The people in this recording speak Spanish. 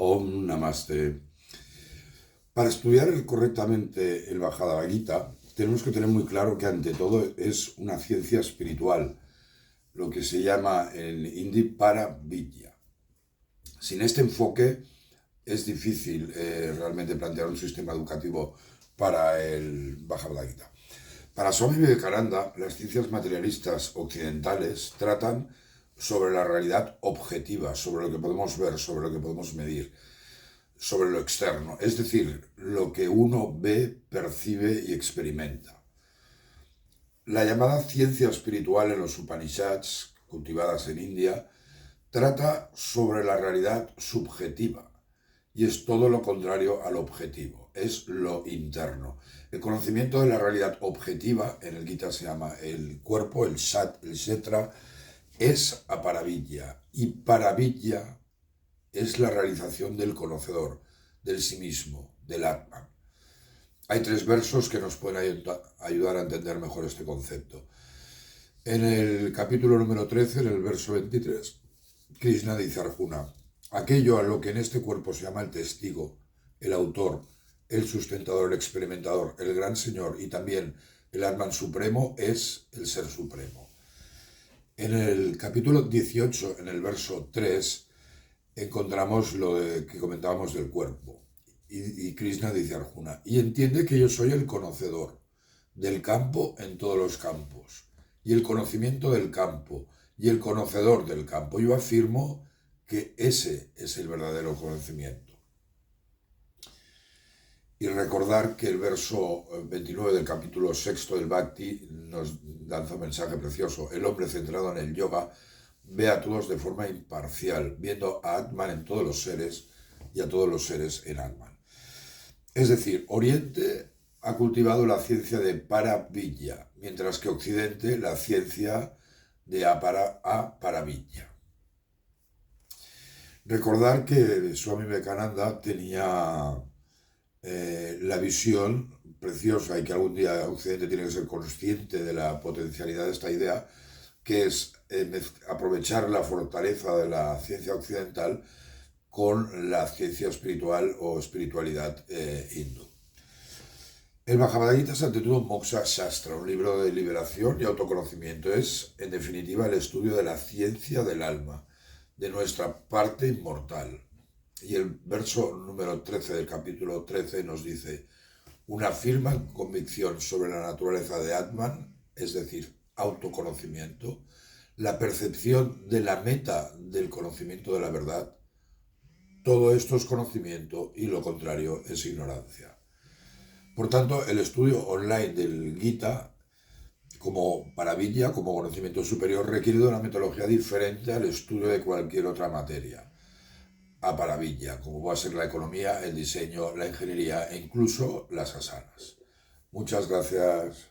Om Namaste. Para estudiar correctamente el Bhagavad Gita, tenemos que tener muy claro que ante todo es una ciencia espiritual, lo que se llama en hindi Paravidya. Sin este enfoque es difícil realmente plantear un sistema educativo para el Bhagavad Gita. Para Swami Vivekananda, las ciencias materialistas occidentales tratan sobre la realidad objetiva, sobre lo que podemos ver, sobre lo que podemos medir, sobre lo externo, es decir, lo que uno ve, percibe y experimenta. La llamada ciencia espiritual en los Upanishads, cultivadas en India, trata sobre la realidad subjetiva y es todo lo contrario al objetivo, es lo interno. El conocimiento de la realidad objetiva, en el Gita se llama el cuerpo, el sat, el kshetra, es aparavidya, y paravidya es la realización del conocedor, del sí mismo, del Atman. Hay tres versos que nos pueden ayudar a entender mejor este concepto. En el capítulo número 13, en el verso 23, Krishna dice a Arjuna: aquello a lo que en este cuerpo se llama el testigo, el autor, el sustentador, el experimentador, el gran señor y también el Atman supremo es el ser supremo. En el capítulo 18, en el verso 3, encontramos lo que comentábamos del cuerpo. Y Krishna dice a Arjuna: y entiende que yo soy el conocedor del campo en todos los campos, y el conocimiento del campo, y el conocedor del campo. Yo afirmo que ese es el verdadero conocimiento. Y recordar que el verso 29 del capítulo 6 del Bhakti nos lanza un mensaje precioso. El hombre centrado en el yoga ve a todos de forma imparcial, viendo a Atman en todos los seres y a todos los seres en Atman. Es decir, Oriente ha cultivado la ciencia de Paravidya, mientras que Occidente la ciencia de Aparavidya. Recordar que Swami Vivekananda tenía la visión preciosa, y que algún día Occidente tiene que ser consciente de la potencialidad de esta idea, que es aprovechar la fortaleza de la ciencia occidental con la ciencia espiritual o espiritualidad hindú. El Bhagavad Gita es ante todo Moksha Shastra, un libro de liberación y autoconocimiento. Es, en definitiva, el estudio de la ciencia del alma, de nuestra parte inmortal. Y el verso número 13 del capítulo 13 nos dice: una firme convicción sobre la naturaleza de Atman, es decir, autoconocimiento, la percepción de la meta del conocimiento de la verdad. Todo esto es conocimiento y lo contrario es ignorancia. Por tanto, el estudio online del Gita como Paravidya, como conocimiento superior, requiere de una metodología diferente al estudio de cualquier otra materia. A Paravidya, como va a ser la economía, el diseño, la ingeniería e incluso las asanas. Muchas gracias.